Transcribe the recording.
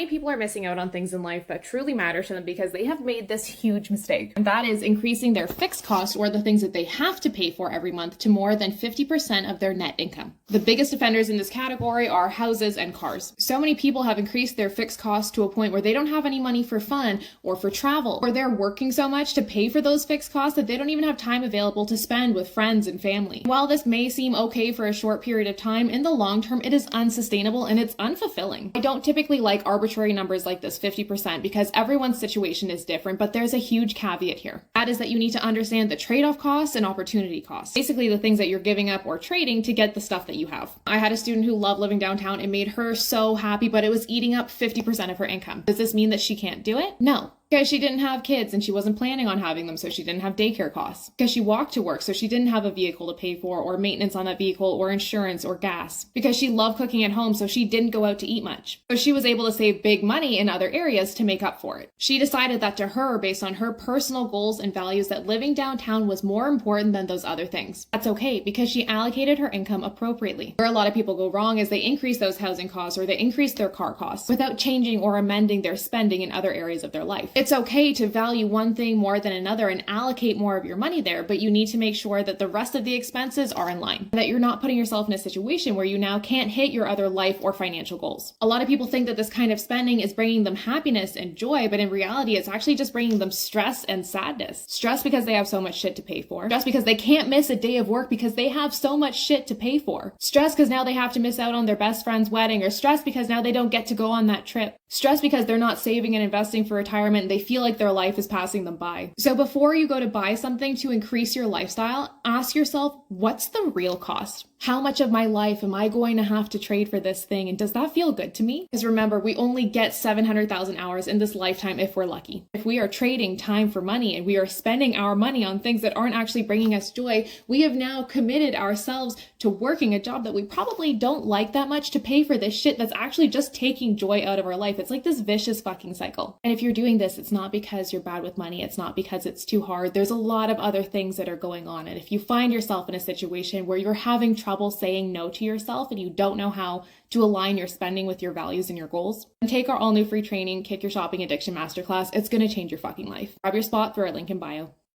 Many people are missing out on things in life that truly matter to them because they have made this huge mistake. And that is increasing their fixed costs, or the things that they have to pay for every month, to more than 50% of their net income. The biggest offenders in this category are houses and cars. So many people have increased their fixed costs to a point where they don't have any money for fun or for travel, or they're working so much to pay for those fixed costs that they don't even have time available to spend with friends and family. While this may seem okay for a short period of time, in the long term, it is unsustainable and it's unfulfilling. I don't typically like arbitrary numbers like this 50% because everyone's situation is different, but there's a huge caveat here. That is that you need to understand the trade-off costs and opportunity costs. Basically the things that you're giving up or trading to get the stuff that you have. I had a student who loved living downtown. It made her so happy, but it was eating up 50% of her income. Does this mean that she can't do it? No. Because she didn't have kids and she wasn't planning on having them, so she didn't have daycare costs. Because she walked to work, so she didn't have a vehicle to pay for, or maintenance on that vehicle, or insurance, or gas. Because she loved cooking at home, so she didn't go out to eat much. So she was able to save big money in other areas to make up for it. She decided that to her, based on her personal goals and values, that living downtown was more important than those other things. That's okay, because she allocated her income appropriately. Where a lot of people go wrong is they increase those housing costs or they increase their car costs without changing or amending their spending in other areas of their life. It's okay to value one thing more than another and allocate more of your money there, but you need to make sure that the rest of the expenses are in line, and that you're not putting yourself in a situation where you now can't hit your other life or financial goals. A lot of people think that this kind of spending is bringing them happiness and joy, but in reality, it's actually just bringing them stress and sadness. Stress because they have so much shit to pay for. Stress because they can't miss a day of work because they have so much shit to pay for. Stress because now they have to miss out on their best friend's wedding, or stress because now they don't get to go on that trip. Stress because they're not saving and investing for retirement and they feel like their life is passing them by. So before you go to buy something to increase your lifestyle, ask yourself, what's the real cost? How much of my life am I going to have to trade for this thing? And does that feel good to me? Because remember, we only get 700,000 hours in this lifetime if we're lucky. If we are trading time for money and we are spending our money on things that aren't actually bringing us joy, we have now committed ourselves to working a job that we probably don't like that much to pay for this shit that's actually just taking joy out of our life. It's like this vicious fucking cycle. And if you're doing this, it's not because you're bad with money. It's not because it's too hard. There's a lot of other things that are going on. And if you find yourself in a situation where you're having trouble saying no to yourself and you don't know how to align your spending with your values and your goals, and take our all new free training, Kick Your Shopping Addiction Masterclass. It's going to change your fucking life. Grab your spot through our link in bio.